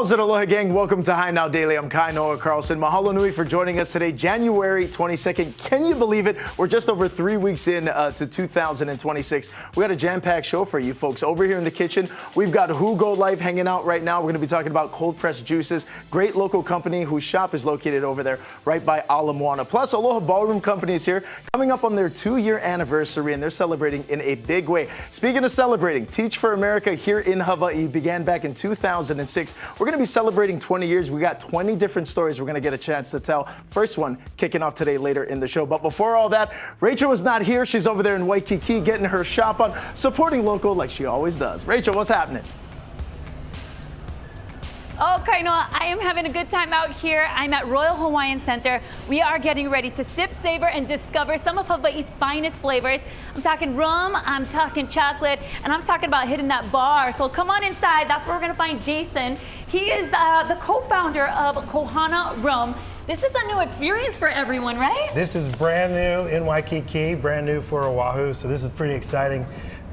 How's it, Aloha gang? Welcome to High Now Daily. I'm Kainoa Carlson. Mahalo nui for joining us today, January 22nd. Can you believe it? We're just over 3 weeks in to 2026. We got a jam-packed show for you folks. Over here in the kitchen, we've got Jugo Life hanging out right now. We're going to be talking about cold-pressed juices. Great local company whose shop is located over there right by Ala Moana. Plus, Aloha Ballroom Company is here, coming up on their 2-year anniversary, and they're celebrating in a big way. Speaking of celebrating, Teach for America here in Hawaii began back in 2006. We're going to be celebrating 20 years. We got 20 different stories we're going to get a chance to tell. First one kicking off today later in the show. But before all that, Rachel is not here. She's over there in Waikiki getting her shop on, supporting local like she always does. Rachel, what's happening? Oh, Kainoa, I am having a good time out here. I'm at Royal Hawaiian Center. We are getting ready to sip, savor, and discover some of Hawaii's finest flavors. I'm talking rum, I'm talking chocolate, and I'm talking about hitting that bar. So come on inside. That's where we're going to find Jason. He is the co-founder of Kohana Rum. This is a new experience for everyone, right? This is brand new in Waikiki, brand new for Oahu, so this is pretty exciting.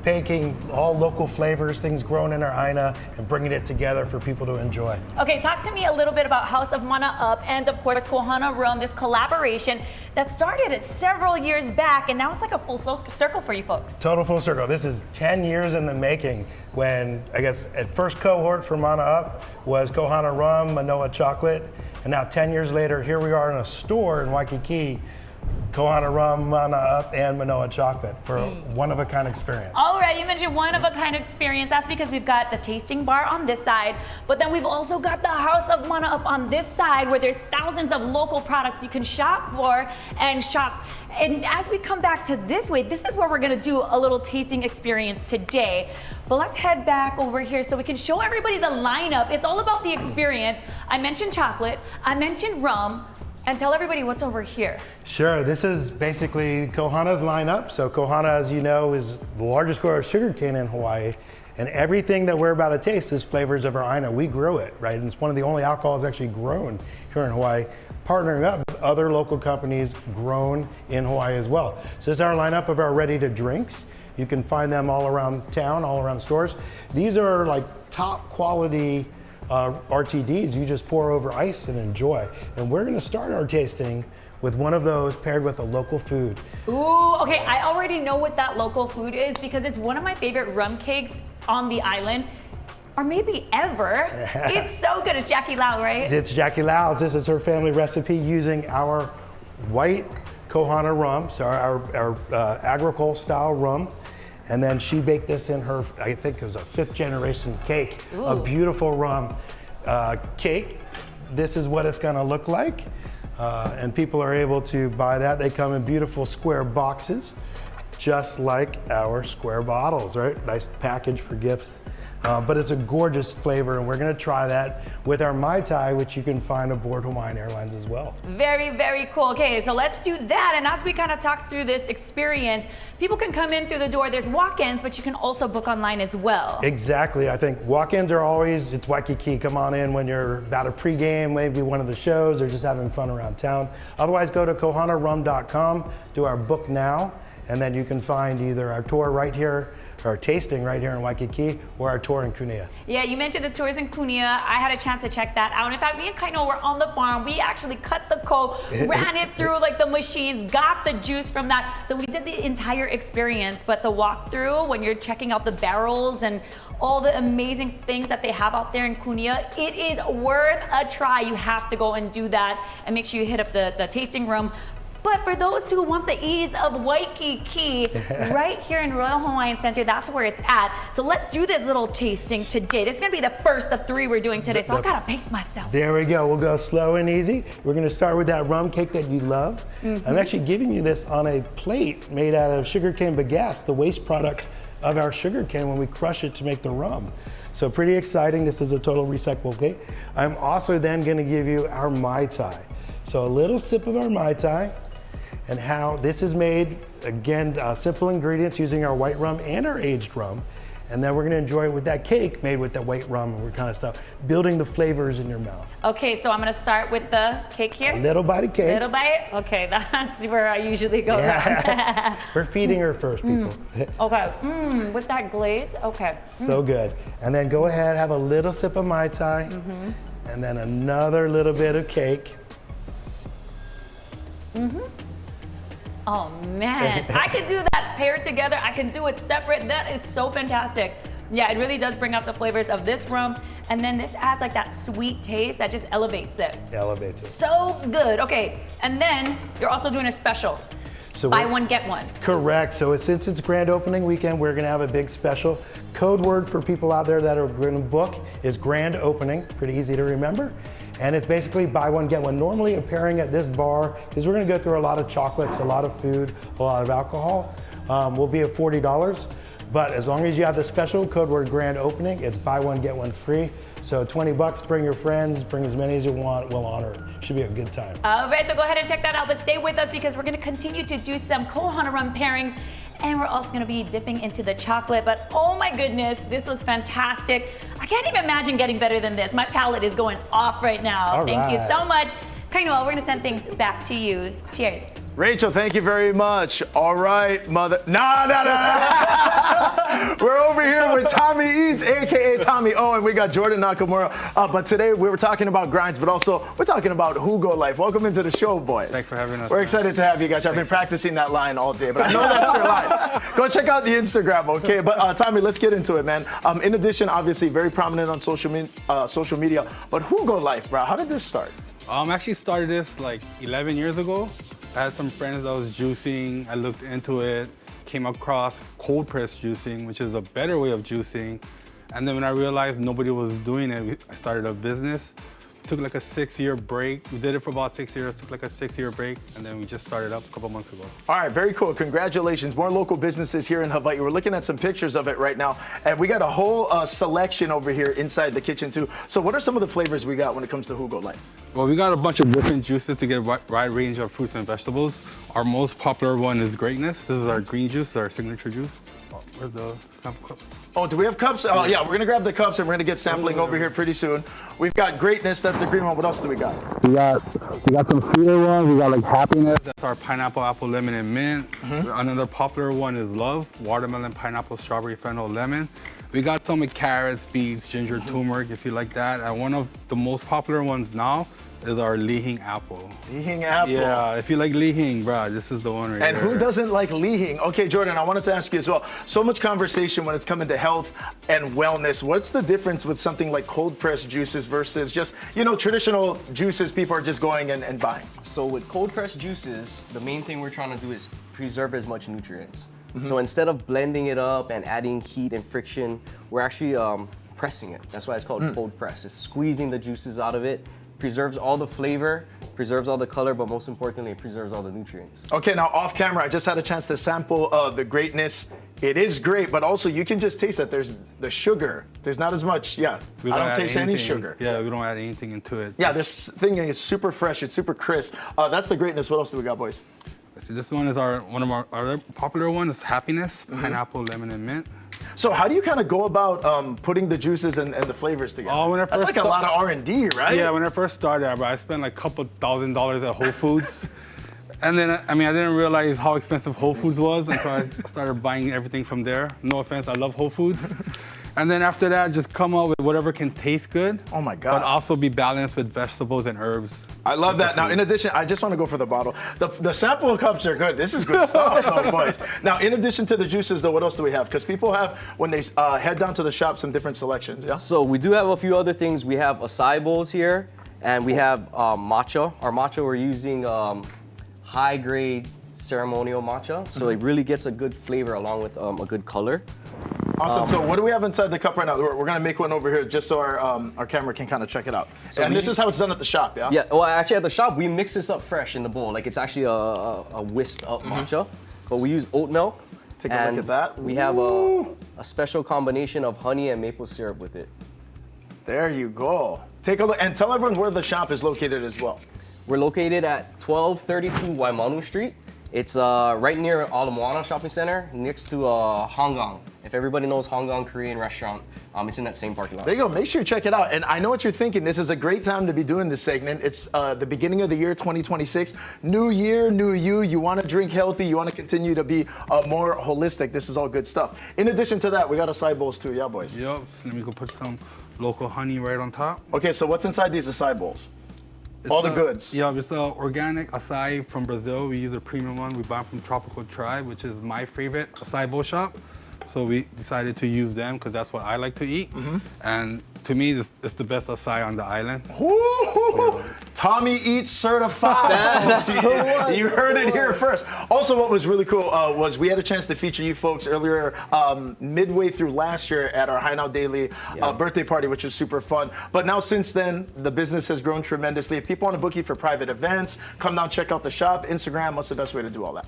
Taking all local flavors, things grown in our Aina, and bringing it together for people to enjoy. Okay, talk to me a little bit about House of Mana Up and, of course, Kohana Rum, this collaboration that started several years back, and now it's like a full circle for you folks. Total full circle. This is 10 years in the making when, I guess, at first cohort for Mana Up was Kohana Rum, Manoa Chocolate, and now 10 years later, here we are in a store in Waikiki, Kohana Rum, Mana Up, and Manoa Chocolate for a one-of-a-kind experience. All right, you mentioned one-of-a-kind experience. That's because we've got the tasting bar on this side, but then we've also got the House of Mana Up on this side where there's thousands of local products you can shop for and shop. And as we come back to this way, this is where we're gonna do a little tasting experience today. But let's head back over here so we can show everybody the lineup. It's all about the experience. I mentioned chocolate, I mentioned rum, and tell everybody what's over here. Sure, this is basically Kohana's lineup. So Kohana, as you know, is the largest grower of sugarcane in Hawaii. And everything that we're about to taste is flavors of our Aina. We grow it, right? And it's one of the only alcohols actually grown here in Hawaii, partnering up with other local companies grown in Hawaii as well. So this is our lineup of our ready to drinks. You can find them all around town, all around stores. These are like top quality RTDs you just pour over ice and enjoy. And we're gonna start our tasting with one of those paired with a local food. Ooh, okay, I already know what that local food is because it's one of my favorite rum cakes on the island, or maybe ever. It's so good. It's Jackie Lau, right? It's Jackie Lau's. This is her family recipe using our white Kohana rum, so our agricole style rum. And then she baked this in her, I think it was a 5th generation cake, Ooh. a beautiful rum cake. This is what it's gonna look like. And people are able to buy that. They come in beautiful square boxes, just like our square bottles, right? Nice package for gifts. But it's a gorgeous flavor, and we're gonna try that with our Mai Tai, which you can find aboard Hawaiian Airlines as well. Very, very cool. Okay, so let's do that. And as we kind of talk through this experience, people can come in through the door. There's walk-ins, but you can also book online as well. Exactly. I think walk-ins are always, it's Waikiki. Come on in when you're about a pregame, maybe one of the shows, or just having fun around town. Otherwise, go to kohanarum.com, do our book now, and then you can find either our tour right here, our tasting right here in Waikiki, or our tour in Kunia. Yeah, you mentioned the tours in Kunia. I had a chance to check that out. In fact, me and Kainoa were on the farm. We actually cut the ko, ran it through like the machines, got the juice from that. So we did the entire experience, but the walkthrough, when you're checking out the barrels and all the amazing things that they have out there in Kunia, it is worth a try. You have to go and do that and make sure you hit up the tasting room. But for those who want the ease of Waikiki, right here in Royal Hawaiian Center, that's where it's at. So let's do this little tasting today. This is gonna be the first of 3 we're doing today, so I gotta pace myself. There we go, we'll go slow and easy. We're gonna start with that rum cake that you love. I'm actually giving you this on a plate made out of sugarcane bagasse, the waste product of our sugarcane when we crush it to make the rum. So pretty exciting, this is a total recyclable cake. I'm also then gonna give you our Mai Tai. So a little sip of our Mai Tai, and how this is made, again, simple ingredients using our white rum and our aged rum. And then we're gonna enjoy it with that cake made with that white rum and kind of stuff, building the flavors in your mouth. Okay, so I'm gonna start with the cake here. A little bite of cake. Little bite? Okay, that's where I usually go. Yeah. We're feeding her first, people. Okay, with that glaze, okay. So good. And then go ahead, have a little sip of Mai Tai, and then another little bit of cake. Oh man, I could do that paired together. I can do it separate. That is so fantastic. Yeah, it really does bring out the flavors of this rum. And then this adds like that sweet taste that just elevates it. Elevates it. So good. Okay, and then you're also doing a special. So Buy one, get one. Correct. So since it's grand opening weekend, we're going to have a big special. Code word for people out there that are going to book is grand opening. Pretty easy to remember. And it's basically buy one, get one. Normally a pairing at this bar, because we're going to go through a lot of chocolates, a lot of food, a lot of alcohol, will be at $40. But as long as you have the special code word grand opening, it's buy one, get one free. So $20, bring your friends, bring as many as you want, we'll honor it. Should be a good time. All right, so go ahead and check that out, but stay with us because we're gonna continue to do some Kō Hana Rum pairings, and we're also gonna be dipping into the chocolate, but oh my goodness, this was fantastic. I can't even imagine getting better than this. My palate is going off right now. All Thank you right. so much. Kainoa, we're gonna send things back to you. Cheers. Rachel, thank you very much. All right, mother. No. We're over here with Tommy Eats, AKA Tommy O, and we got Jordan Nakamura. But today we were talking about grinds, but also we're talking about Jugo Life. Welcome into the show, boys. Thanks for having us. We're excited to have you guys. I've been practicing that line all day, but I know that's your line. Go check out the Instagram, okay? But Tommy, let's get into it, man. In addition, obviously very prominent on social media, but Jugo Life, bro, how did this start? Actually started this like 11 years ago. I had some friends that was juicing. I looked into it, came across cold press juicing, which is a better way of juicing. And then when I realized nobody was doing it, I started a business. Took like a 6-year break. We did it for about 6 years, took like a 6-year break, and then we just started up a couple months ago. All right, very cool. Congratulations. More local businesses here in Hawaii. We're looking at some pictures of it right now, and we got a whole selection over here inside the kitchen too. So what are some of the flavors we got when it comes to Jugo Life? Well, we got a bunch of different juices to get a wide range of fruits and vegetables. Our most popular one is Greatness. This is our green juice, our signature juice. Where's the sample cup? Oh, do we have cups? Oh, yeah, we're gonna grab the cups and we're gonna get sampling over here pretty soon. We've got Greatness, that's the green one. What else do we got? We got some sweeter ones. We got like Happiness. That's our pineapple, apple, lemon, and mint. Another popular one is Love, watermelon, pineapple, strawberry, fennel, lemon. We got some with carrots, beets, ginger, turmeric, if you like that. And one of the most popular ones now is our Lihing apple. Lihing apple. Yeah, if you like Lihing, bro, this is the one right And here. who doesn't like Lihing? Okay, Jordan, I wanted to ask you as well. So much conversation when it's coming to health and wellness. What's the difference with something like cold pressed juices versus just, you know, traditional juices people are just going and buying? So with cold pressed juices, the main thing we're trying to do is preserve as much nutrients. So instead of blending it up and adding heat and friction, we're actually pressing it. That's why it's called cold press. It's squeezing the juices out of it, preserves all the flavor, preserves all the color, but most importantly, it preserves all the nutrients. Okay, now off camera, I just had a chance to sample the Greatness. It is great, but also you can just taste that there's the sugar. There's not as much, I don't add taste any anything. sugar. Yeah, we don't add anything into it. Yeah, this thing is super fresh, it's super crisp. That's the Greatness. What else do we got, boys? This one is one of our other popular one is Happiness, pineapple, lemon, and mint. So how do you kind of go about putting the juices and the flavors together? Oh, when I That's first like a lot of R&D, right? Yeah, when I first started, I spent like a couple $1,000s at Whole Foods. And then, I didn't realize how expensive Whole Foods was until I started buying everything from there. No offense, I love Whole Foods. And then after that, just come up with whatever can taste good. Oh my God. But also be balanced with vegetables and herbs. I love that. Now, in addition, I just want to go for the bottle. The sample cups are good. This is good stuff, though, boys. Now, in addition to the juices, though, what else do we have? Because people have, when they head down to the shop, some different selections, yeah? So we do have a few other things. We have acai bowls here, and we have matcha. Our matcha, we're using high-grade ceremonial matcha, so it really gets a good flavor along with a good color. Awesome. So what do we have inside the cup right now? We're going to make one over here just so our camera can kind of check it out. And this is how it's done at the shop, yeah? Yeah, well, actually at the shop, we mix this up fresh in the bowl. Like it's actually a whisked up matcha, but we use oat milk. Take a look at that. We have a special combination of honey and maple syrup with it. There you go. Take a look and tell everyone where the shop is located as well. We're located at 1232 Waimanu Street It's right near Ala Moana Shopping Center, next to Honggang. If everybody knows Honggang Korean restaurant, it's in that same parking lot. There you go. Make sure you check it out. And I know what you're thinking. This is a great time to be doing this segment. It's the beginning of the year, 2026. New year, new you. You want to drink healthy. You want to continue to be more holistic. This is all good stuff. In addition to that, we got acai bowls too. Yeah, boys. Yep. Let me go put some local honey right on top. Okay, so what's inside these acai bowls? All the goods. Yeah, it's organic acai from Brazil. We use a premium one. We buy from Tropical Tribe, which is my favorite acai bowl shop. So we decided to use them because that's what I like to eat. And to me, it's the best acai on the island. Ooh, Tommy Eats certified. That's the one. You heard it here first. Also, what was really cool was we had a chance to feature you folks earlier, midway through last year at our High Now Daily birthday party, which was super fun. But now since then, the business has grown tremendously. If people want to book you for private events, come down, check out the shop, Instagram, what's the best way to do all that?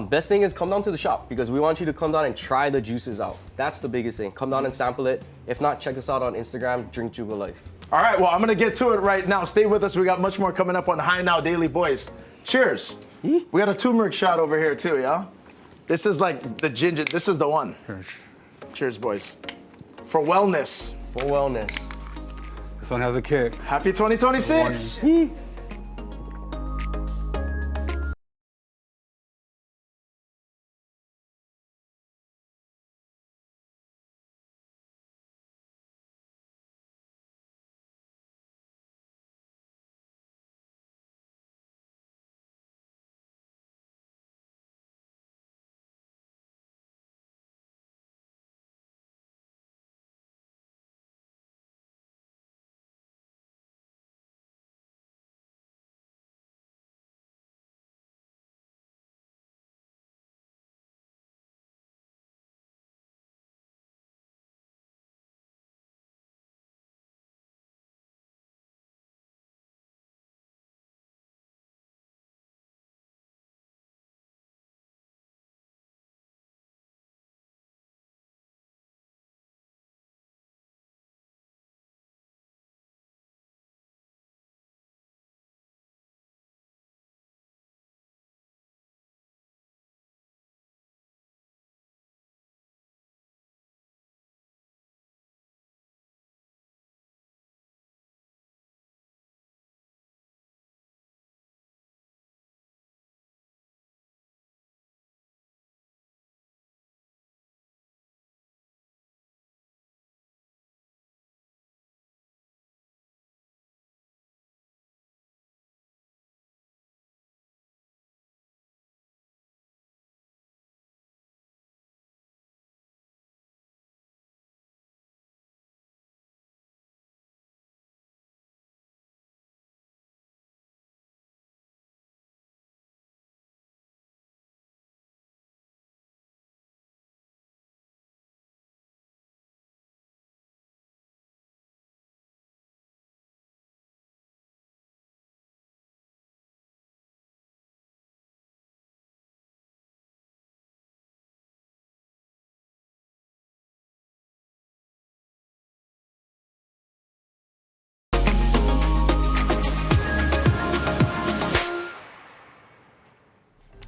Best thing is come down to the shop because we want you to come down and try the juices out. That's the biggest thing. Come down and sample it. If not, check us out on Instagram, Drink Jugo Life. All right, well, I'm going to get to it right now. Stay with us. We got much more coming up on High Now Daily, boys. Cheers. We got a turmeric shot over here, too, yeah? This is like the ginger. This is the one. Cheers, boys. For wellness. For wellness. This one has a kick. Happy 2026.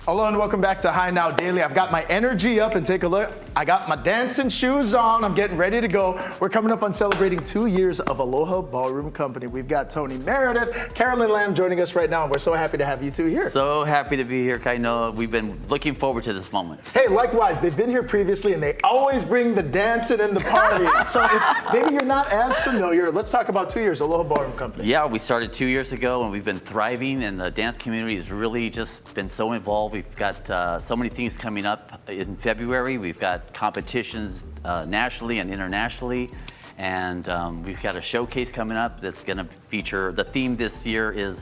Hello and welcome back to High Now Daily. I've got my energy up and take a look. I got my dancing shoes on. I'm getting ready to go. We're coming up on celebrating 2 years of Aloha Ballroom Company. We've got Tony Meredith, Carolyn Lamb joining us right now, and we're so happy to have you two here. So happy to be here, Kainoa. We've been looking forward to this moment. Hey, likewise, they've been here previously and they always bring the dancing and the party. So if maybe you're not as familiar, let's talk about 2 years, Aloha Ballroom Company. Yeah, we started 2 years ago and we've been thriving, and the dance community has really just been so involved. We've got so many things coming up in February. We've got competitions nationally and internationally, and we've got a showcase coming up that's going to feature, the theme this year is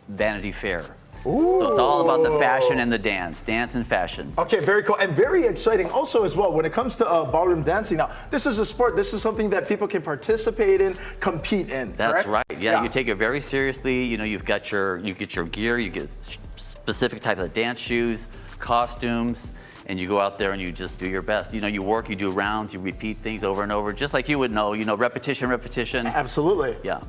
Vanity Fair. Ooh. So it's all about the fashion and the dance and fashion. Okay, very cool and very exciting also as well when it comes to ballroom dancing. Now, this is a sport, this is something that people can participate in, compete in, That's correct? right, yeah, you take it very seriously. You know, you get your gear, you get specific type of dance shoes, costumes, and you go out there and you just do your best. You know, you work, you do rounds, you repeat things over and over, just like you would know, repetition, repetition. Absolutely. Yeah.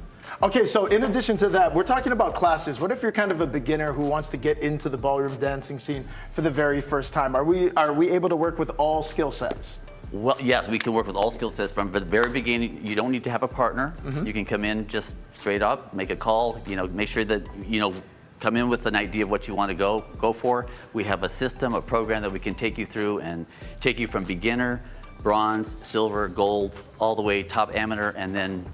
Okay, so in addition to that, we're talking about classes. What if you're kind of a beginner who wants to get into the ballroom dancing scene for the very first time? Are we able to work with all skill sets? Well, yes, we can work with all skill sets from the very beginning. You don't need to have a partner. You can come in just straight up, make a call, make sure that, come in with an idea of what you want to go for. We have a system, a program that we can take you through and take you from beginner, bronze, silver, gold, all the way top amateur, and then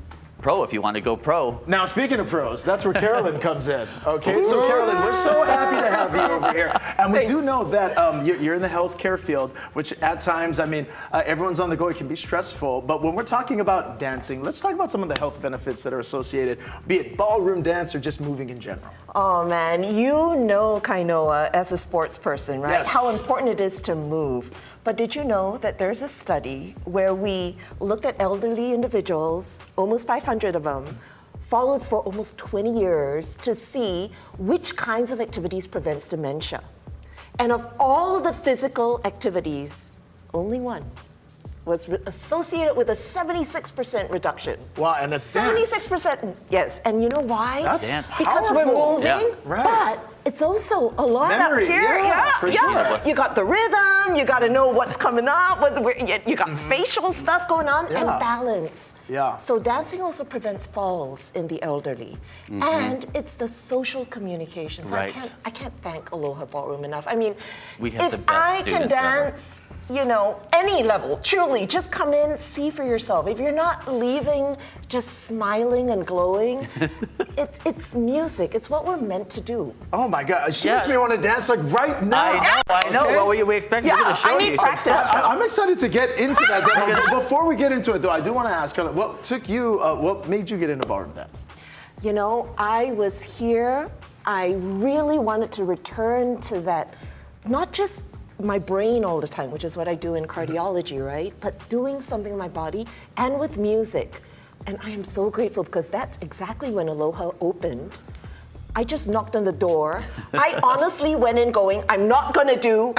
pro if you want to go pro. Now, speaking of pros, that's where Carolyn comes in. Okay, so Carolyn, we're so happy to have you over here. And we do know that you're in the healthcare field, which at times, everyone's on the go, it can be stressful. But when we're talking about dancing, let's talk about some of the health benefits that are associated, be it ballroom dance or just moving in general. Oh man, you know Kainoa as a sports person, right? Yes. How important it is to move. But did you know that there's a study where we looked at elderly individuals, almost 500 of them, followed for almost 20 years to see which kinds of activities prevents dementia. And of all the physical activities, only one was associated with a 76% reduction. Wow, and it's 76%, yes. And you know why? That's Dance. Because powerful. we're moving, Yeah. Right. but it's also a lot Memory, up here. yeah, for sure. You got the rhythm, you got to know what's coming up, you got spatial stuff going on, and Yeah. balance. Yeah. So dancing also prevents falls in the elderly. And it's the social communication. So Right. I can't thank Aloha Ballroom enough. I mean, We have the if best I can students ever. dance, any level, truly, just come in, see for yourself. If you're not leaving just smiling and glowing, it's music. It's what we're meant to do. Oh my God, she Yeah. makes me want to dance like right now. I know. Okay. Well, we expect you to show I need you some practice. stuff. I'm excited to get into that. But before we get into it, though, I do want to ask her, what made you get into ballroom dance? I was here. I really wanted to return to that, not just my brain all the time, which is what I do in cardiology, right? But doing something in my body and with music. And I am so grateful because that's exactly when Aloha opened. I just knocked on the door. I honestly went in going, I'm not gonna do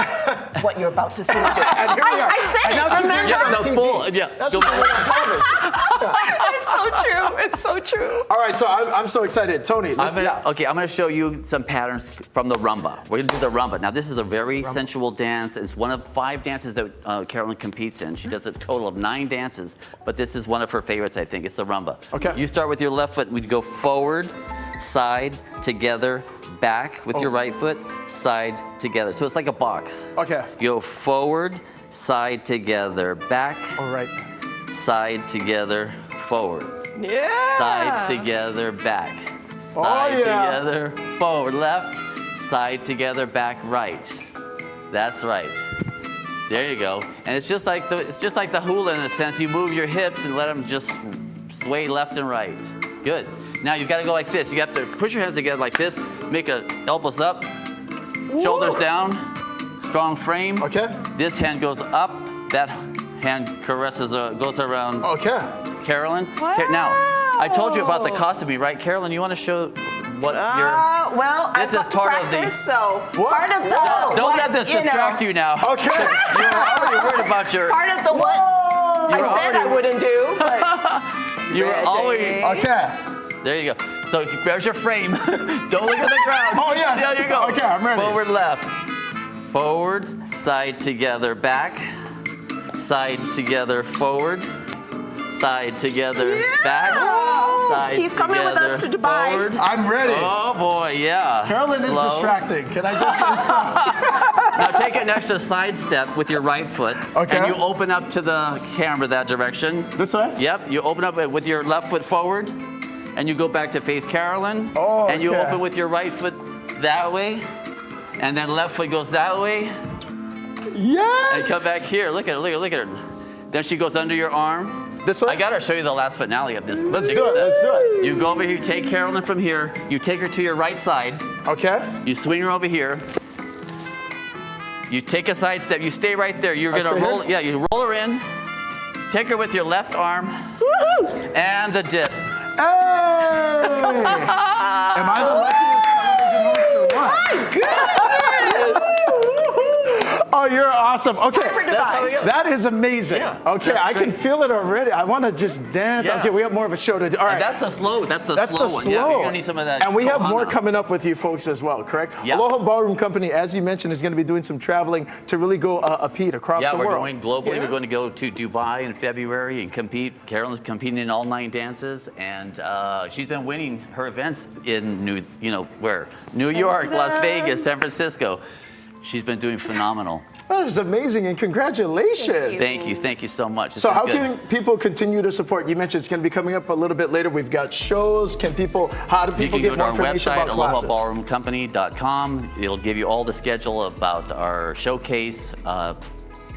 what you're about to see. And here we are. I said And now it, she's doing it on remember? TV. That's what we're on television. It's so true, it's so true. All right, so I'm so excited. Tony, I'm gonna show you some patterns from the rumba. We're gonna do the rumba. Now this is a very sensual dance. It's one of 5 dances that Carolyn competes in. She does a total of 9 dances, but this is one of her favorites, I think. It's the rumba. Okay. You start with your left foot. We go forward, side, together, back with your right foot, side, together. So it's like a box. Okay. You go forward, side, together, back, All right. side, together, forward. Yeah. Side together, back. Oh, Side yeah. together, forward, left. Side together, back, right. That's right. There you go. And it's just like the hula in a sense. You move your hips and let them just sway left and right. Good. Now you got to go like this. You have to push your hands together like this. Make elbows up, shoulders down, strong frame. Okay. This hand goes up. That hand caresses, goes around. Okay. Carolyn. Now, I told you about the costuming, right? Carolyn, you want to show what your... Well, This is I've got to part of the- practice, so What? part of the... Don't let this distract you now. Okay. You were already worried about your... Part of the what You were I said I already- wouldn't do, but... You were always... Okay. There you go. So there's your frame. Don't look at the ground. Oh, yes. There you go. Okay, I'm ready. Forward, left. Forwards, side, together, back. Side, together, forward. Side, together, back. Side, He's coming with us together, to Dubai. forward. I'm ready. Oh boy, yeah. Carolyn is Slow. distracting. Can I just... Now take an extra side step with your right foot. Okay. And you open up to the camera that direction. This way? Yep, you open up with your left foot forward, and you go back to face Carolyn. Oh, and you okay. open with your right foot that way, and then left foot goes that way, and Yes. come back here. Look at her, look at her. Then she goes under your arm. This way? I gotta show you the last finale of this. Let's do it. Let's do it. You go over here, take Carolyn from here, you take her to your right side, Okay. you swing her over here. You take a side step. You stay right there. You're I gonna stay roll. here? Yeah, you roll her in. Take her with your left arm. Woohoo! And the dip. Hey! Am I the luckiest television host or what? Goodness! Oh, you're awesome. Okay. That's how we go. That is amazing. Yeah, Okay, that's I can great. feel it already. I want to just dance. Yeah. Okay, we have more of a show to do. All right. And that's the slow. That's the That's slow the one. slow. Yeah, you're gonna need some of that. And we have more Kohana. coming up with you folks as well, correct? Yeah. Aloha Ballroom Company, as you mentioned, is going to be doing some traveling to really go compete across Yeah, the we're world. going globally. We're going to go to Dubai in February and compete. Carolyn's competing in all 9 dances, and she's been winning her events in New York, Las Vegas, San Francisco. She's been doing phenomenal. That is amazing, and congratulations. Thank you so much. It's So been how good. can people continue to support? You mentioned it's going to be coming up a little bit later. We've got shows. How do You people can go get to more our information website, about classes? AlohaBallroomCompany.com. It'll give you all the schedule about our showcase,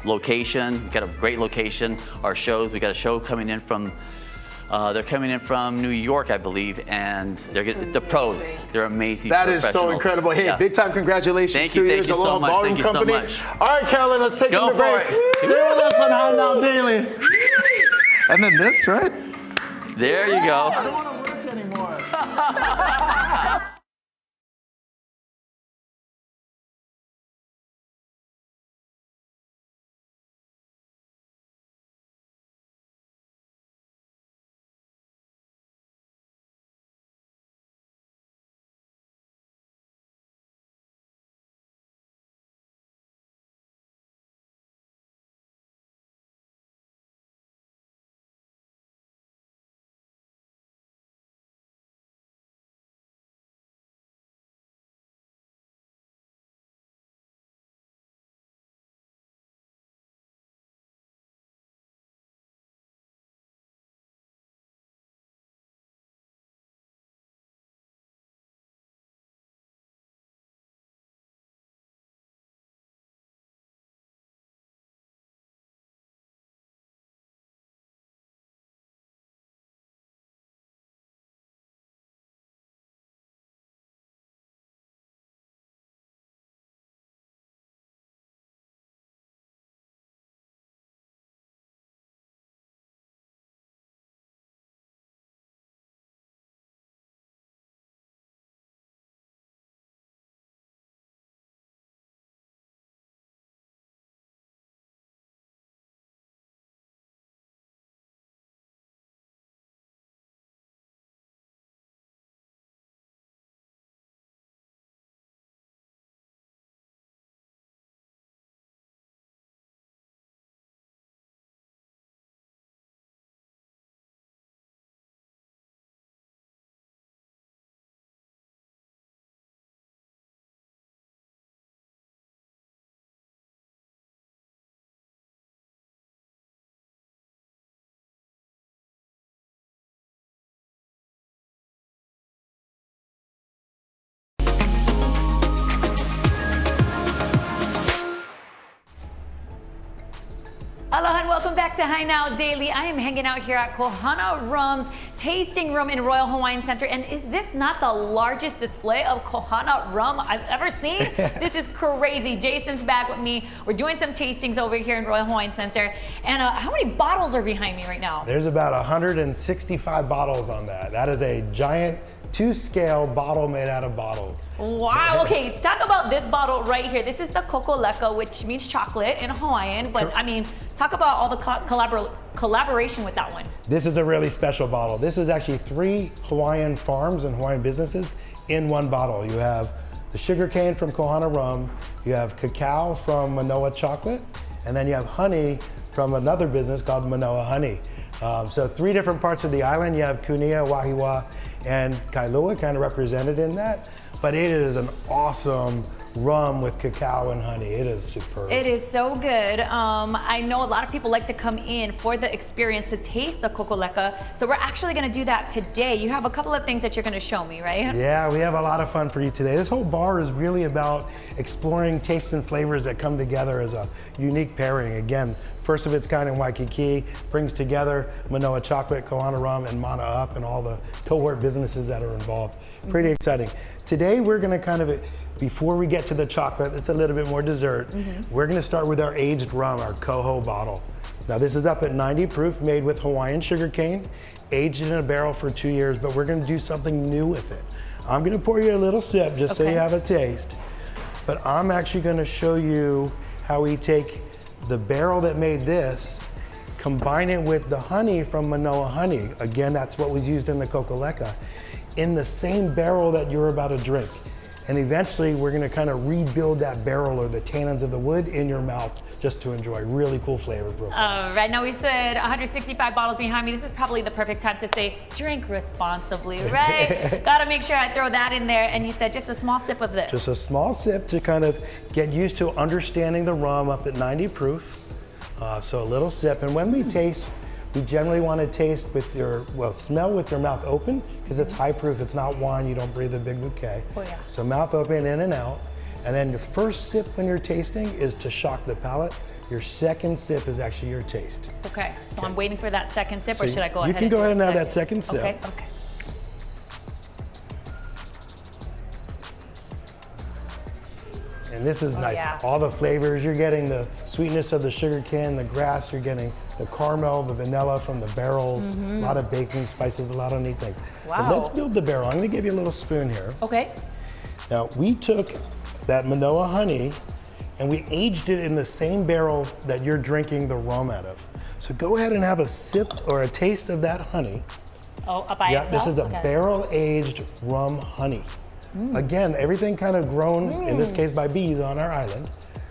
location. We've got a great location. Our shows. We got a show coming in from. They're coming in from New York, I believe, and the pros. They're amazing. That is so professionals. incredible. Hey, Yeah. big time congratulations. Thank 2 you, years, thank you so Aloha much, Ballroom thank you so Company. much. All right, Carolyn, let's take Go a break. for it. Here with us on High Now Daily. And then this, right? There you go. I don't want to work anymore. Aloha and welcome back to High Now Daily. I am hanging out here at Kohana Rum's tasting room in Royal Hawaiian Center. And is this not the largest display of Kohana Rum I've ever seen? This is crazy. Jason's back with me. We're doing some tastings over here in Royal Hawaiian Center. And how many bottles are behind me right now? There's about 165 bottles on that. That is a giant 2-scale bottle made out of bottles. Wow, okay, talk about this bottle right here. This is the Kokoleka, which means chocolate in Hawaiian, but I mean, talk about all the collaboration with that one. This is a really special bottle. This is actually 3 Hawaiian farms and Hawaiian businesses in one bottle. You have the sugarcane from Kohana Rum, you have cacao from Manoa Chocolate, and then you have honey from another business called Manoa Honey. So 3 different parts of the island. You have Kunia, Wahiwa, and Kailua kind of represented in that. But it is an awesome rum with cacao and honey. It is superb. It is so good. I know a lot of people like to come in for the experience to taste the Kokoleka. So we're actually gonna do that today. You have a couple of things that you're gonna show me, right? Yeah, we have a lot of fun for you today. This whole bar is really about exploring tastes and flavors that come together as a unique pairing. Again, first of its kind in Waikiki, brings together Manoa Chocolate, Kohana Rum, and Mana Up, and all the cohort businesses that are involved. Pretty exciting. Today we're gonna kind of, before we get to the chocolate, it's a little bit more dessert. We're gonna start with our aged rum, our Koho bottle. Now this is up at 90 proof, made with Hawaiian sugarcane, aged in a barrel for 2 years, but we're gonna do something new with it. I'm gonna pour you a little sip just so you have a taste, but I'm actually gonna show you how we take the barrel that made this, combine it with the honey from Manoa honey. Again, that's what was used in the kokoleka, in the same barrel that you're about to drink. And eventually we're gonna kind of rebuild that barrel or the tannins of the wood in your mouth just to enjoy. Really cool flavor profile. Right now we said 165 bottles behind me. This is probably the perfect time to say drink responsibly, right? Gotta make sure I throw that in there. And you said just a small sip of this. Just a small sip to kind of get used to understanding the rum up at 90 proof. So a little sip. And when we taste, we generally want to taste with your, well, smell with your mouth open because it's high proof. It's not wine. You don't breathe a big bouquet. Oh, yeah. So mouth open, in and out. And then your first sip when you're tasting is to shock the palate. Your second sip is actually your taste. Okay, so I'm waiting for that second sip, So or should I go you ahead? can go do ahead a and have that second sip. Okay, okay. And this is nice. yeah. All the flavors, you're getting the sweetness of the sugar cane, the grass, you're getting the caramel, the vanilla from the barrels, a lot of baking spices, a lot of neat things. But Wow. let's build the barrel. I'm gonna give you a little spoon here. Okay. Now, we took that Manoa honey and we aged it in the same barrel that you're drinking the rum out of. So go ahead and have a sip or a taste of that honey. Oh, by Yeah, itself? this is a Okay. barrel-aged rum honey. Again, everything kind of grown, in this case by bees on our island.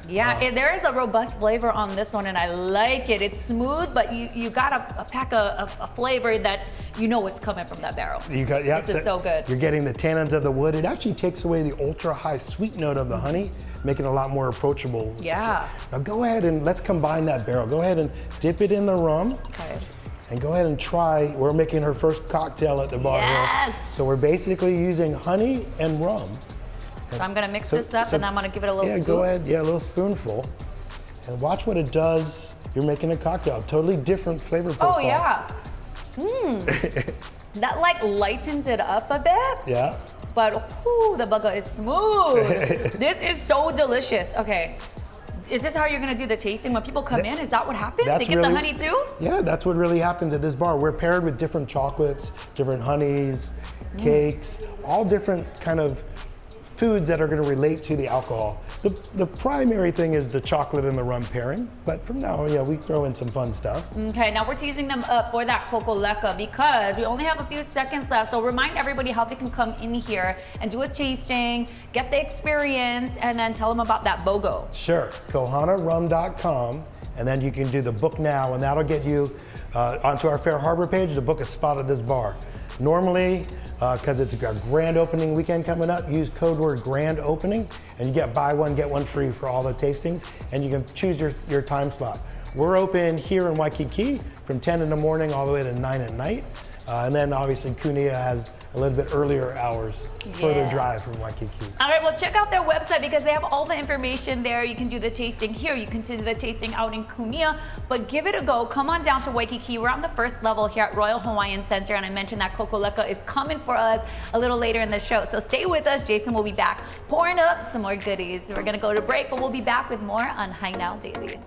Yeah, there is a robust flavor on this one, and I like it. It's smooth, but you got a pack of flavor that you know it's coming from that barrel. You got, yeah, This is so good. You're getting the tannins of the wood. It actually takes away the ultra high sweet note of the honey, making it a lot more approachable. Yeah. Now go ahead and let's combine that barrel. Go ahead and dip it in the rum. Okay. And go ahead and try, we're making her first cocktail at the bar here. Yes! So we're basically using honey and rum. So I'm gonna mix this up, and I'm gonna give it a little Yeah, scoop. go ahead, yeah, a little spoonful. And watch what it does. You're making a cocktail, totally different flavor profile. Oh yeah. That like lightens it up a bit, Yeah. but whew, the burger is smooth. This is so delicious. Okay. Is this how you're gonna do the tasting when people come in? Is that what happens? They That's get the really- honey too? Yeah, that's what really happens at this bar. We're paired with different chocolates, different honeys, cakes, all different kind of foods that are going to relate to the alcohol. The primary thing is the chocolate and the rum pairing, but from now on, yeah, we throw in some fun stuff. Okay, now we're teasing them up for that kokoleka because we only have a few seconds left. So remind everybody how they can come in here and do a tasting, get the experience, and then tell them about that BOGO. Sure, KohanaRum.com, and then you can do the book now, and that'll get you onto our Fair Harbor page to book a spot at this bar. Normally, because it's a grand opening weekend coming up, use code word grand opening, and you get buy one, get one free for all the tastings, and you can choose your time slot. We're open here in Waikiki from 10 in the morning all the way to 9 at night. And then obviously Kunia has a little bit earlier hours, further Yeah. drive from Waikiki. All right, well, check out their website because they have all the information there. You can do the tasting here. You can do the tasting out in Kunia, but give it a go. Come on down to Waikiki. We're on the first level here at Royal Hawaiian Center, and I mentioned that kokoleka is coming for us a little later in the show. So stay with us. Jason will be back pouring up some more goodies. We're going to go to break, but we'll be back with more on High Now Daily.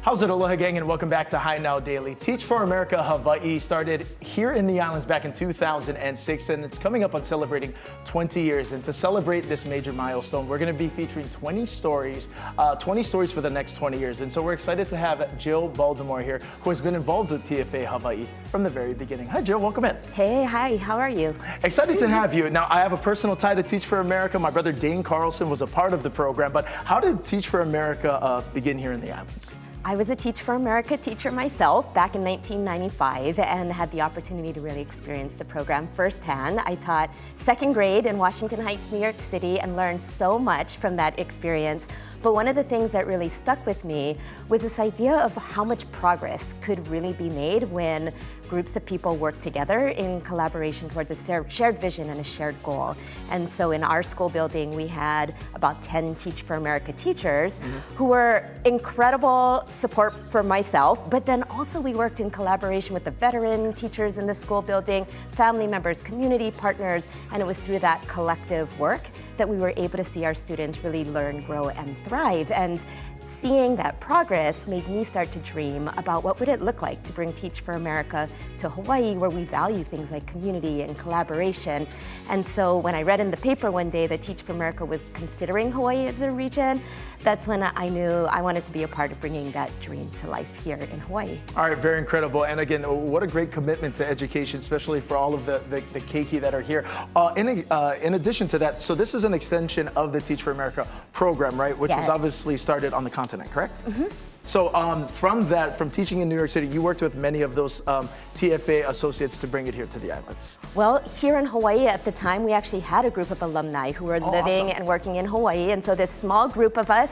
How's it, Aloha gang, and welcome back to Hi Now Daily. Teach for America Hawaii started here in the islands back in 2006, and it's coming up on celebrating 20 years. And to celebrate this major milestone, we're going to be featuring 20 stories for the next 20 years. And so we're excited to have Jill Baltimore here, who has been involved with TFA Hawaii from the very beginning. Hi, Jill, welcome in. Hey, hi, how are you? Excited to have you. Now, I have a personal tie to Teach for America. My brother Dane Carlson was a part of the program, but how did Teach for America begin here in the islands? I was a Teach for America teacher myself back in 1995 and had the opportunity to really experience the program firsthand. I taught second grade in Washington Heights, New York City, and learned so much from that experience. But one of the things that really stuck with me was this idea of how much progress could really be made when groups of people work together in collaboration towards a shared vision and a shared goal. And so in our school building, we had about 10 Teach for America teachers who were incredible support for myself, but then also we worked in collaboration with the veteran teachers in the school building, family members, community partners, and it was through that collective work that we were able to see our students really learn, grow, and thrive. And seeing that progress made me start to dream about what would it look like to bring Teach for America to Hawaii, where we value things like community and collaboration. And so when I read in the paper one day that Teach for America was considering Hawaii as a region, that's when I knew I wanted to be a part of bringing that dream to life here in Hawaii. All right, very incredible. And again, what a great commitment to education, especially for all of the keiki that are here. In addition to that, so this is an extension of the Teach for America program, right? Which was obviously started on the continent, correct? So from teaching in New York City, you worked with many of those TFA associates to bring it here to the islands. Well, here in Hawaii at the time, we actually had a group of alumni who were living and working in Hawaii. And so this small group of us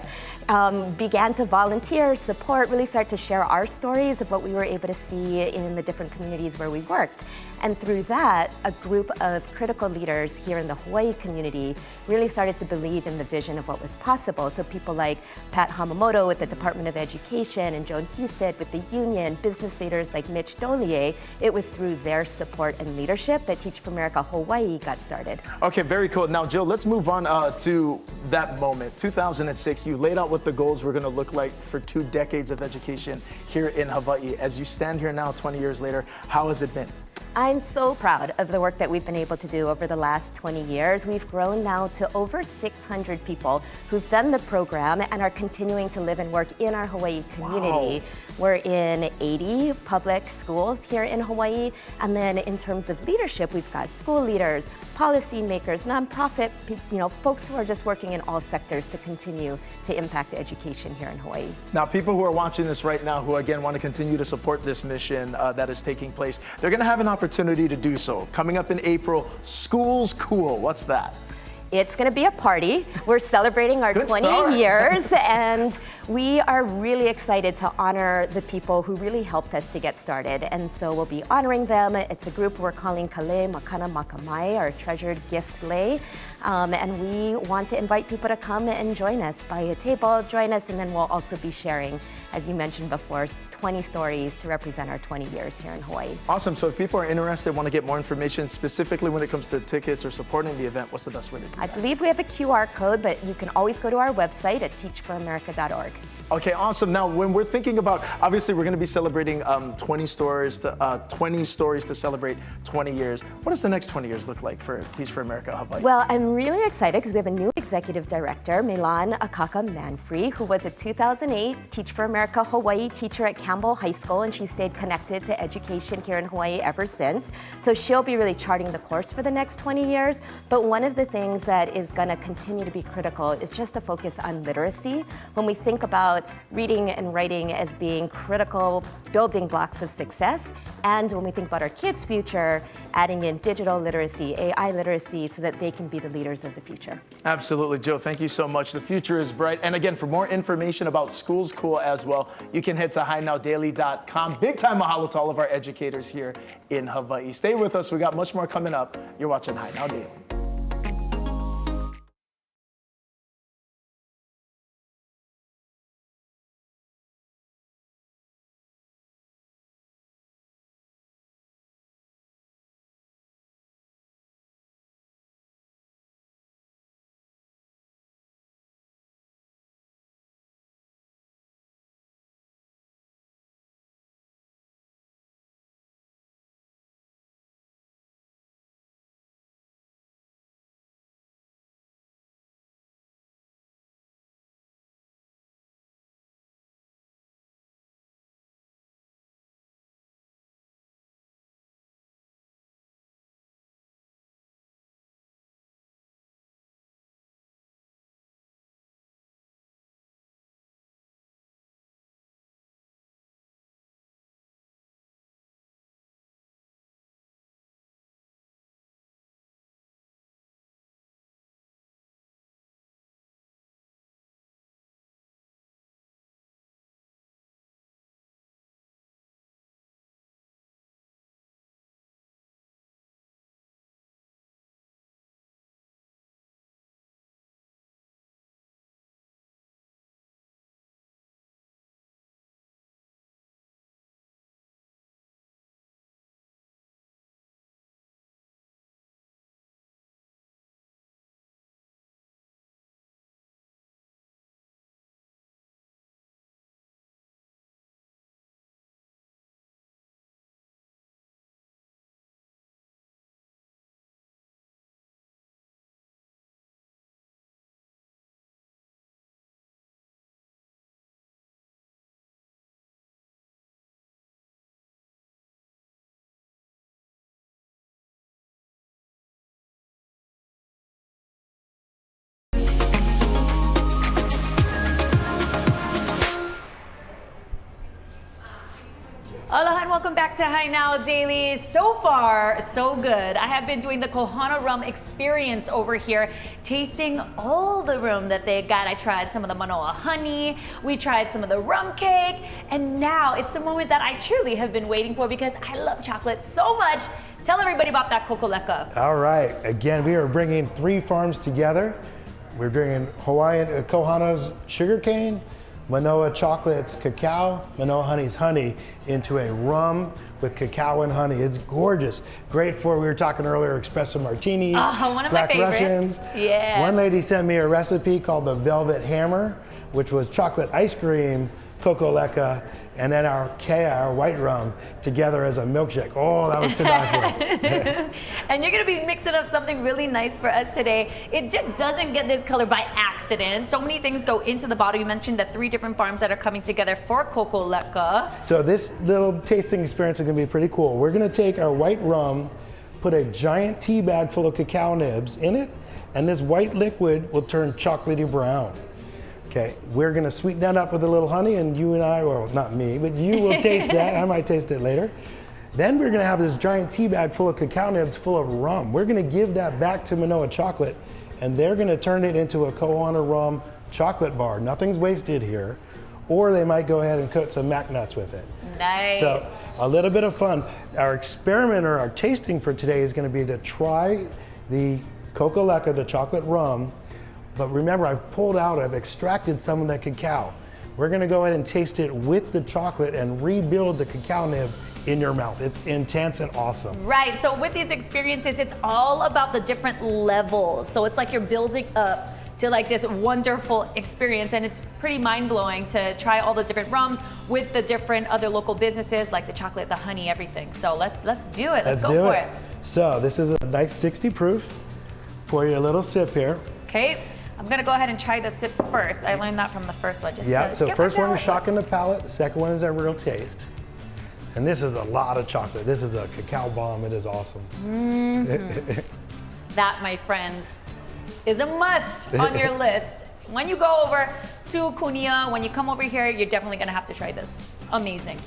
began to volunteer, support, really start to share our stories of what we were able to see in the different communities where we worked. And through that, a group of critical leaders here in the Hawaii community really started to believe in the vision of what was possible. So people like Pat Hamamoto with the Department of Education and Joan Husted with the union, business leaders like Mitch Dolier, it was through their support and leadership that Teach for America Hawaii got started. Okay, very cool. Now, Jill, let's move on to that moment. 2006, you laid out what the goals were going to look like for 2 decades of education here in Hawaii. As you stand here now, 20 years later, how has it been? I'm so proud of the work that we've been able to do over the last 20 years. We've grown now to over 600 people who've done the program and are continuing to live and work in our Hawaii community. Wow. We're in 80 public schools here in Hawaii. And then in terms of leadership, we've got school leaders, policymakers, nonprofit, folks who are just working in all sectors to continue to impact education here in Hawaii. Now, people who are watching this right now who, again, want to continue to support this mission that is taking place, they're going to have an opportunity to do so. Coming up in April, School's Cool. What's that? It's going to be a party. We're celebrating our 20 years, and we are really excited to honor the people who really helped us to get started. And so we'll be honoring them. It's a group we're calling Kale Makana Makamai, our treasured gift lei. And we want to invite people to come and join us by a table, join us, and then we'll also be sharing, as you mentioned before, 20 stories to represent our 20 years here in Hawaii. Awesome. So if people are interested, want to get more information, specifically when it comes to tickets or supporting the event, what's the best way to do that? I believe we have a QR code, but you can always go to our website at teachforamerica.org. Okay, awesome. Now, when we're thinking about, obviously, we're going to be celebrating 20 stories to celebrate 20 years. What does the next 20 years look like for Teach for America Hawaii? Well, I'm really excited because we have a new executive director, Milan Akaka Manfree, who was a 2008 Teach for America Hawaii teacher at Campbell High School, and she stayed connected to education here in Hawaii ever since. So she'll be really charting the course for the next 20 years. But one of the things that is going to continue to be critical is just a focus on literacy. When we think about reading and writing as being critical building blocks of success, and when we think about our kids' future, adding in digital literacy, AI literacy, so that they can be the leaders of the future. Absolutely, Joe. Thank you so much. The future is bright. And again, for more information about School's Cool as well, you can head to hinowdaily.com. Big time mahalo to all of our educators here in Hawaii. Stay with us. We got much more coming up. You're watching Hi Now Daily. welcome back to Hi Now Daily. So far, so good. I have been doing the Kohana Rum experience over here, tasting all the rum that they got. I tried some of the Manoa honey, we tried some of the rum cake, and now it's the moment that I truly have been waiting for because I love chocolate so much. Tell everybody about that kokoleka. All right, again, we are bringing 3 farms together. We're bringing Hawaiian Kohana's sugarcane, Manoa Chocolate's cacao, Manoa Honey's honey into a rum with cacao and honey. It's gorgeous. Great for, we were talking earlier, espresso martinis, One of Black my favorites. Russians. Yeah. One lady sent me a recipe called the Velvet Hammer, which was chocolate ice cream, kokoleka, and then our kea, our white rum, together as a milkshake. Oh, that was to die for. And you're gonna be mixing up something really nice for us today. It just doesn't get this color by accident. So many things go into the bottle. You mentioned the 3 different farms that are coming together for kokoleka. So this little tasting experience is gonna be pretty cool. We're gonna take our white rum, put a giant tea bag full of cacao nibs in it, and this white liquid will turn chocolatey brown. Okay, we're gonna sweeten that up with a little honey, and you and I, well, not me, but you will taste that. I might taste it later. Then we're gonna have this giant tea bag full of cacao nibs full of rum. We're gonna give that back to Manoa Chocolate, and they're gonna turn it into a Kohana Rum chocolate bar. Nothing's wasted here. Or they might go ahead and coat some mac nuts with it. Nice. So a little bit of fun. Our experiment or our tasting for today is gonna be to try the kokoleka, the chocolate rum. But remember, I've extracted some of that cacao. We're gonna go ahead and taste it with the chocolate and rebuild the cacao nib in your mouth. It's intense and awesome. Right, so with these experiences, it's all about the different levels. So it's like you're building up to like this wonderful experience, and it's pretty mind-blowing to try all the different rums with the different other local businesses, like the chocolate, the honey, everything. So let's do it, let's go for it. So this is a nice 60 proof. Pour you a little sip here. Okay. I'm gonna go ahead and try the sip first. I learned that from the first one. Yeah, so first one is shocking the palate, the second one is a real taste. And this is a lot of chocolate. This is a cacao bomb, it is awesome. That, my friends, is a must on your list. When you go over to Kunia, when you come over here, you're definitely gonna have to try this. Amazing.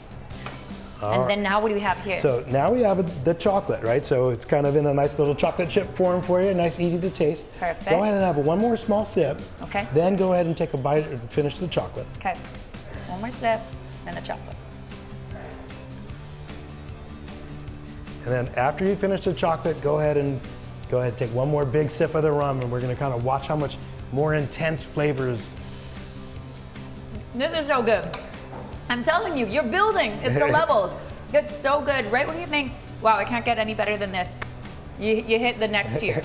And then now what do we have here? So now we have the chocolate, right? So it's kind of in a nice little chocolate chip form for you, nice, easy to taste. Perfect. Go ahead and have one more small sip. Okay. Then go ahead and take a bite and finish the chocolate. Okay, one more sip, and the chocolate. And then after you finish the chocolate, go ahead and take one more big sip of the rum, and we're gonna kind of watch how much more intense flavors. This is so good. I'm telling you, you're building. It's the levels. It's so good. Right when you think, wow, I can't get any better than this, you hit the next tier.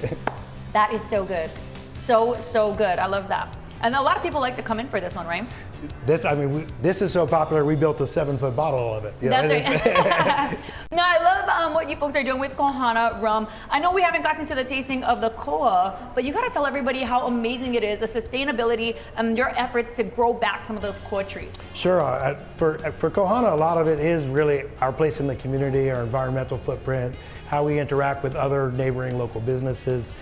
That is so good. So good. I love that. And a lot of people like to come in for this one, right? This is so popular, we built a 7-foot bottle of it. You know, That's right. No, I love what you folks are doing with Kohana Rum. I know we haven't gotten to the tasting of the koa, but you gotta tell everybody how amazing it is, the sustainability and your efforts to grow back some of those koa trees. Sure, for Kohana, a lot of it is really our place in the community, our environmental footprint, how we interact with other neighboring local businesses.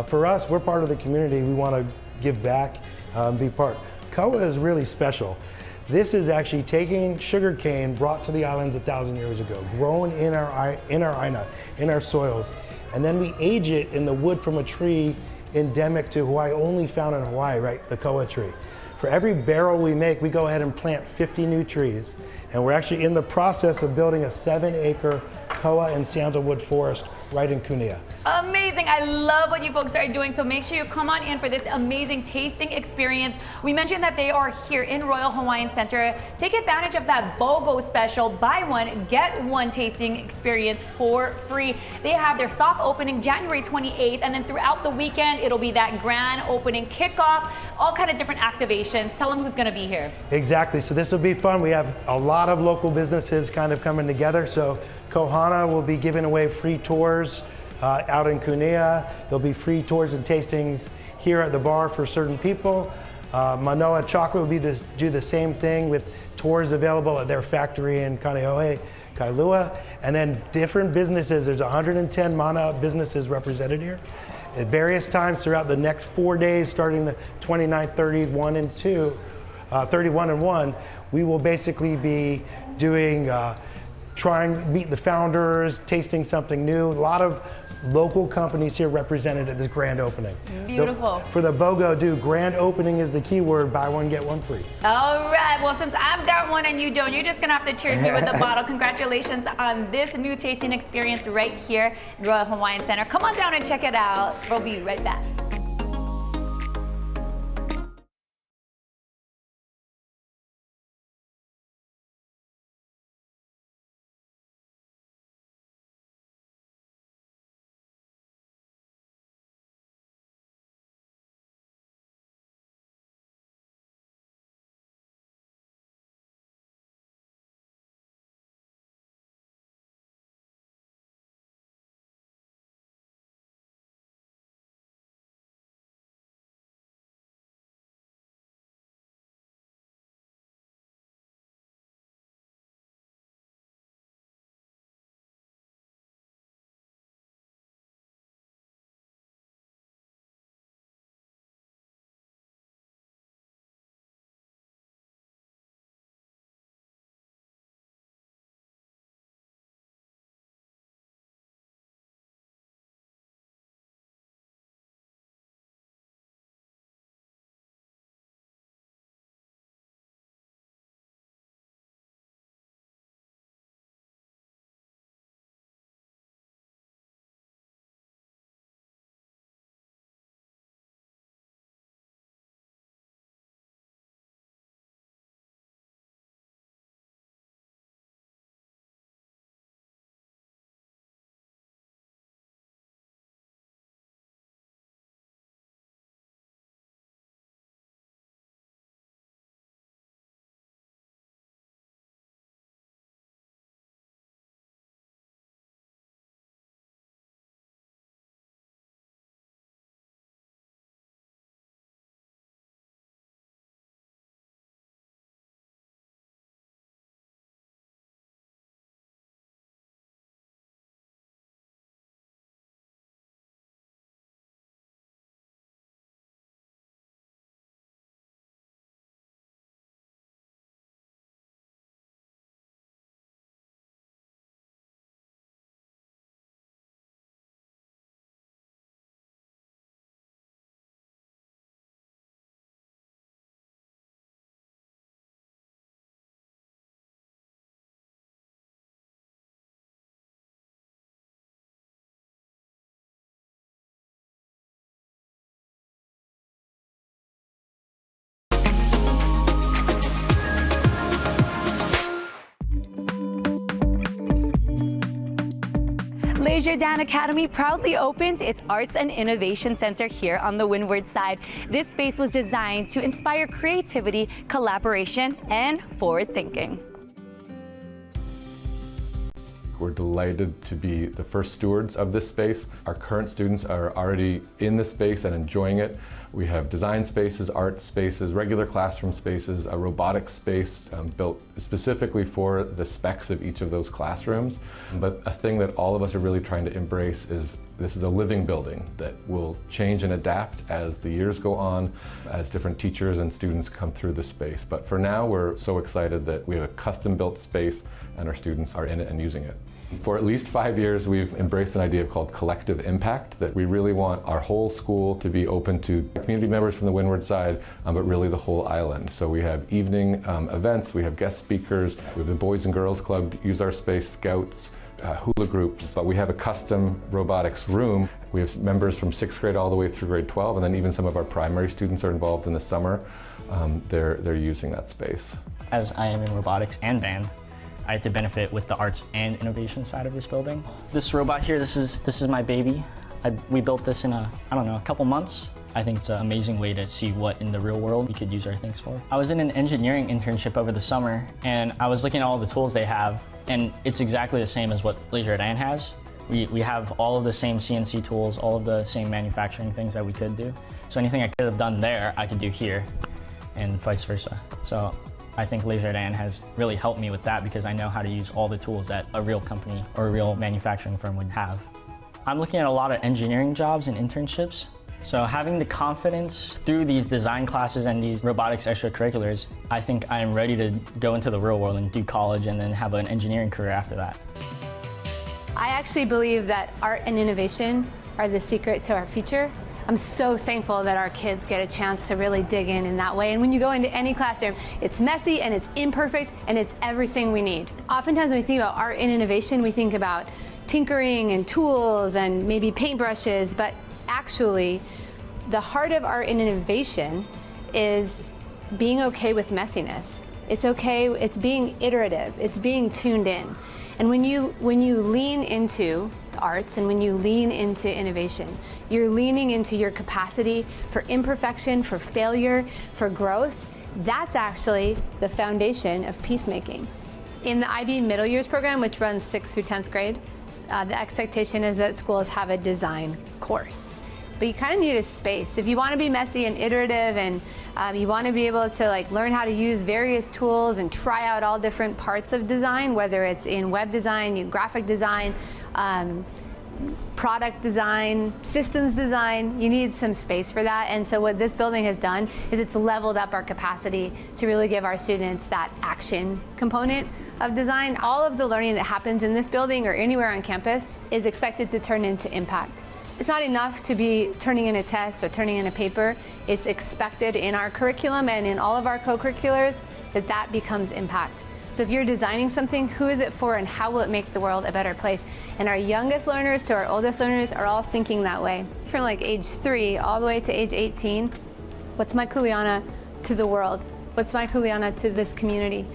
For us, we're part of the community. We wanna give back, be part. Koa is really special. This is actually taking sugarcane brought to the islands 1,000 years ago, grown in our aina, in our soils, and then we age it in the wood from a tree endemic to Hawaii, only found in Hawaii, right? The koa tree. For every barrel we make, we go ahead and plant 50 new trees, and we're actually in the process of building a 7-acre koa and sandalwood forest right in Kunia. Amazing. I love what you folks are doing. So make sure you come on in for this amazing tasting experience. We mentioned that they are here in Royal Hawaiian Center. Take advantage of that BOGO special. Buy one, get one tasting experience for free. They have their soft opening January 28th, and then throughout the weekend, it'll be that grand opening kickoff, all kind of different activations. Tell them who's going to be here. Exactly. So this will be fun. We have a lot of local businesses kind of coming together. So Kohana will be giving away free tours out in Kunia. There'll be free tours and tastings here at the bar for certain people. Manoa Chocolate will be to do the same thing with tours available at their factory in Kainoa, Kailua. And then different businesses, there's 110 Mana businesses represented here. At various times throughout the next 4 days, starting the 29th, 30th, 1 and 2, 31 and 1, we will basically be doing meet the founders, tasting something new. A lot of local companies here represented at this grand opening. Beautiful. For the BOGO do, grand opening is the key word, buy one, get one free. All right, well, since I've got one and you don't, you're just gonna have to cheers me with a bottle. Congratulations on this new tasting experience right here at Royal Hawaiian Center. Come on down and check it out. We'll be right back. Jardin Academy proudly opened its Arts and Innovation Center here on the Windward side. This space was designed to inspire creativity, collaboration, and forward thinking. We're delighted to be the first stewards of this space. Our current students are already in the space and enjoying it. We have design spaces, art spaces, regular classroom spaces, a robotics space built specifically for the specs of each of those classrooms. But a thing that all of us are really trying to embrace is this is a living building that will change and adapt as the years go on, as different teachers and students come through the space. But for now, we're so excited that we have a custom-built space and our students are in it and using it. For at least 5 years, we've embraced an idea called collective impact, that we really want our whole school to be open to community members from the Windward side, but really the whole island. So we have evening events, we have guest speakers, we have the Boys and Girls Club use our space, scouts, hula groups, but we have a custom robotics room. We have members from 6th grade all the way through grade 12, and then even some of our primary students are involved in the summer. They're using that space. As I am in robotics and band, I had to benefit with the arts and innovation side of this building. This robot here, this is my baby. We built this in a couple months. I think it's an amazing way to see what in the real world we could use our things for. I was in an engineering internship over the summer, and I was looking at all the tools they have, and it's exactly the same as what Jardin has. We have all of the same CNC tools, all of the same manufacturing things that we could do. So anything I could have done there, I could do here, and vice versa. So I think Jardin has really helped me with that because I know how to use all the tools that a real company or a real manufacturing firm would have. I'm looking at a lot of engineering jobs and internships So having the confidence through these design classes and these robotics extracurriculars, I think I am ready to go into the real world and do college and then have an engineering career after that. I actually believe that art and innovation are the secret to our future. I'm so thankful that our kids get a chance to really dig in that way. And when you go into any classroom, it's messy and it's imperfect and it's everything we need. Oftentimes when we think about art and innovation, we think about tinkering and tools and maybe paintbrushes, but actually the heart of art and innovation is being okay with messiness. It's okay, it's being iterative, it's being tuned in. And when you lean into the arts and when you lean into innovation, you're leaning into your capacity for imperfection, for failure, for growth. That's actually the foundation of peacemaking. In the IB Middle Years program, which runs 6th through 10th grade, the expectation is that schools have a design course. But you kind of need a space. If you want to be messy and iterative and you want to be able to learn how to use various tools and try out all different parts of design, whether it's in web design, graphic design, product design, systems design, you need some space for that. And so what this building has done is it's leveled up our capacity to really give our students that action component of design. All of the learning that happens in this building or anywhere on campus is expected to turn into impact. It's not enough to be turning in a test or turning in a paper. It's expected in our curriculum and in all of our co-curriculars that becomes impact. So if you're designing something, who is it for and how will it make the world a better place? And our youngest learners to our oldest learners are all thinking that way. From age 3 all the way to age 18, what's my kuleana to the world? What's my kuleana to this community?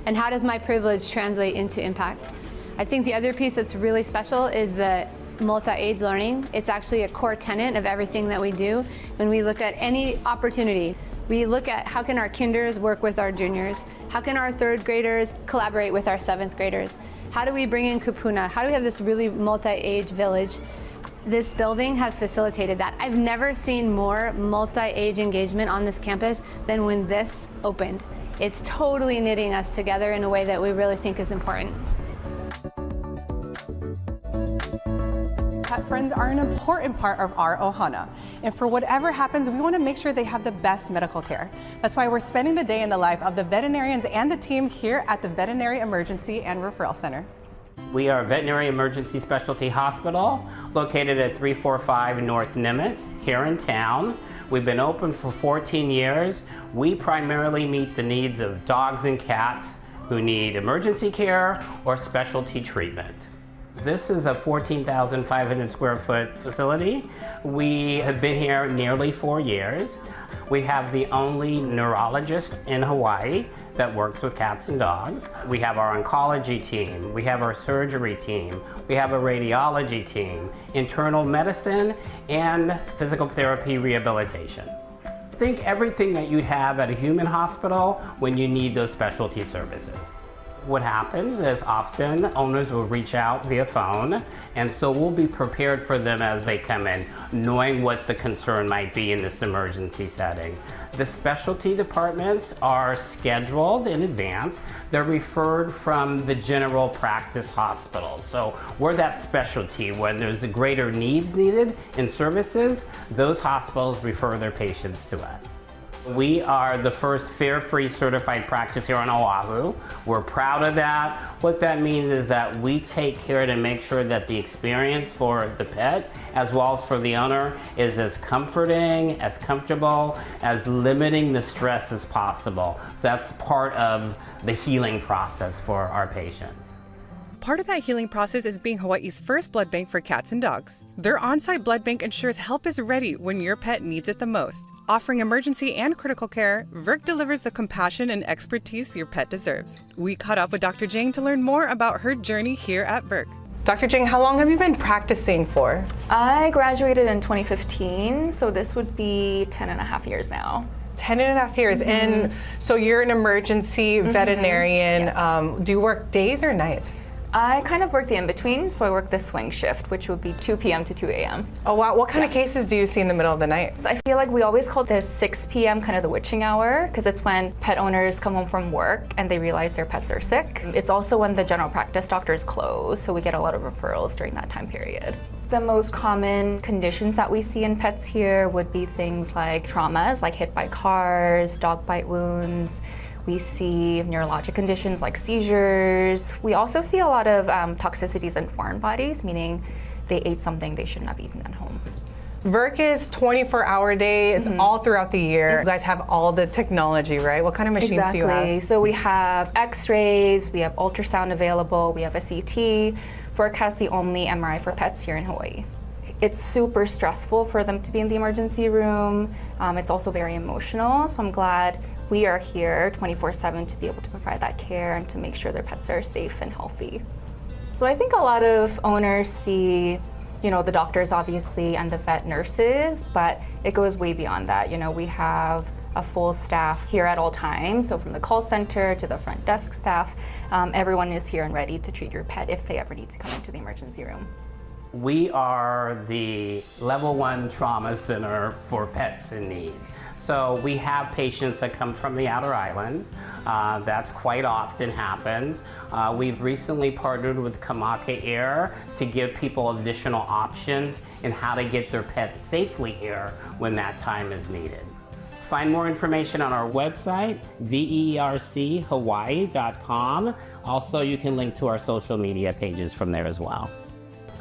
And how does my privilege translate into impact? I think the other piece that's really special is the multi-age learning. It's actually a core tenet of everything that we do. When we look at any opportunity, we look at how can our kinders work with our juniors? How can our 3rd graders collaborate with our 7th graders? How do we bring in kupuna? How do we have this really multi-age village? This building has facilitated that. I've never seen more multi-age engagement on this campus than when this opened. It's totally knitting us together in a way that we really think is important. Pet friends are an important part of our Ohana. And for whatever happens, we want to make sure they have the best medical care. That's why we're spending the day in the life of the veterinarians and the team here at the Veterinary Emergency and Referral Center. We are a veterinary emergency specialty hospital located at 345 North Nimitz here in town. We've been open for 14 years. We primarily meet the needs of dogs and cats who need emergency care or specialty treatment. This is a 14,500 square foot facility. We have been here nearly 4 years. We have the only neurologist in Hawaii that works with cats and dogs. We have our oncology team. We have our surgery team. We have a radiology team, internal medicine, and physical therapy rehabilitation. Think everything that you'd have at a human hospital when you need those specialty services. What happens is often owners will reach out via phone, and so we'll be prepared for them as they come in, knowing what the concern might be in this emergency setting. The specialty departments are scheduled in advance. They're referred from the general practice hospitals. So we're that specialty. When there's a greater needs needed in services, those hospitals refer their patients to us. We are the first fare-free certified practice here on Oahu. We're proud of that. What that means is that we take care to make sure that the experience for the pet, as well as for the owner, is as comforting, as comfortable, as limiting the stress as possible. So that's part of the healing process for our patients. Part of that healing process is being Hawaii's first blood bank for cats and dogs. Their on-site blood bank ensures help is ready when your pet needs it the most. Offering emergency and critical care, VERC delivers the compassion and expertise your pet deserves. We caught up with Dr. Jing to learn more about her journey here at VERC. Dr. Jing, how long have you been practicing for? I graduated in 2015, so this would be 10 and a half years now. 10 and a half years. Mm-hmm. And so you're an emergency veterinarian. Yes. Do you work days or nights? I kind of work the in-between, so I work the swing shift, which would be 2 p.m. to 2 a.m. Oh wow, what kind of cases do you see in the middle of the night? I feel like we always call the 6 p.m. kind of the witching hour, because it's when pet owners come home from work and they realize their pets are sick. It's also when the general practice doctors close, so we get a lot of referrals during that time period. The most common conditions that we see in pets here would be things like traumas, like hit by cars, dog bite wounds. We see neurologic conditions like seizures. We also see a lot of toxicities in foreign bodies, meaning they ate something they shouldn't have eaten at home. Verk is 24-hour day all throughout the year. You guys have all the technology, right? What kind of machines do you have? So we have x-rays, we have ultrasound available, we have a CT. Verk has the only MRI for pets here in Hawaii. It's super stressful for them to be in the emergency room. It's also very emotional, so I'm glad we are here 24/7 to be able to provide that care and to make sure their pets are safe and healthy. So I think a lot of owners see, you know, the doctors obviously and the vet nurses, but it goes way beyond that. You know, we have a full staff here at all times. So from the call center to the front desk staff, everyone is here and ready to treat your pet if they ever need to come into the emergency room. We are the level 1 trauma center for pets in need. So we have patients that come from the outer islands. That's quite often happens. We've recently partnered with Kamaka Air to give people additional options in how to get their pets safely here when that time is needed. Find more information on our website, verchawaii.com. Also, you can link to our social media pages from there as well.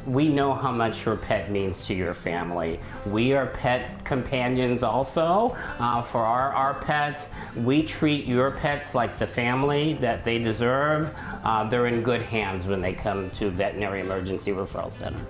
We know how much your pet means to your family. We are pet companions also for our pets. We treat your pets like the family that they deserve. They're in good hands when they come to Veterinary Emergency Referral Center.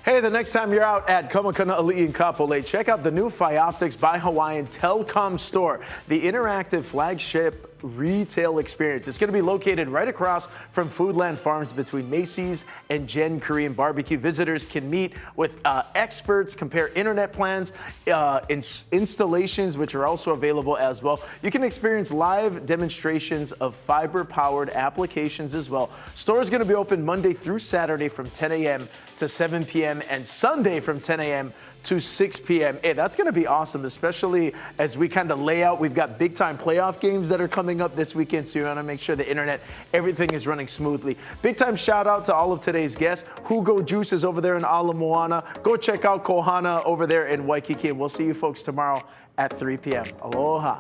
Hey, the next time you're out at Kamakana in Kapolei, check out the new Fioptics by Hawaiian Telcom store, the interactive flagship retail experience. It's going to be located right across from Foodland Farms between Macy's and Gen Korean Barbecue. Visitors can meet with experts, compare internet plans, installations, which are also available as well. You can experience live demonstrations of fiber-powered applications as well. Store is going to be open Monday through Saturday from 10 a.m. to 7 p.m. and Sunday from 10 a.m. to 6 p.m. Hey, that's going to be awesome, especially as we kind of lay out. We've got big-time playoff games that are coming up this weekend, so you want to make sure the internet, everything is running smoothly. Big-time shout-out to all of today's guests. Jugo Juice is over there in Ala Moana. Go check out Kō Hana over there in Waikiki, and we'll see you folks tomorrow at 3 p.m. Aloha.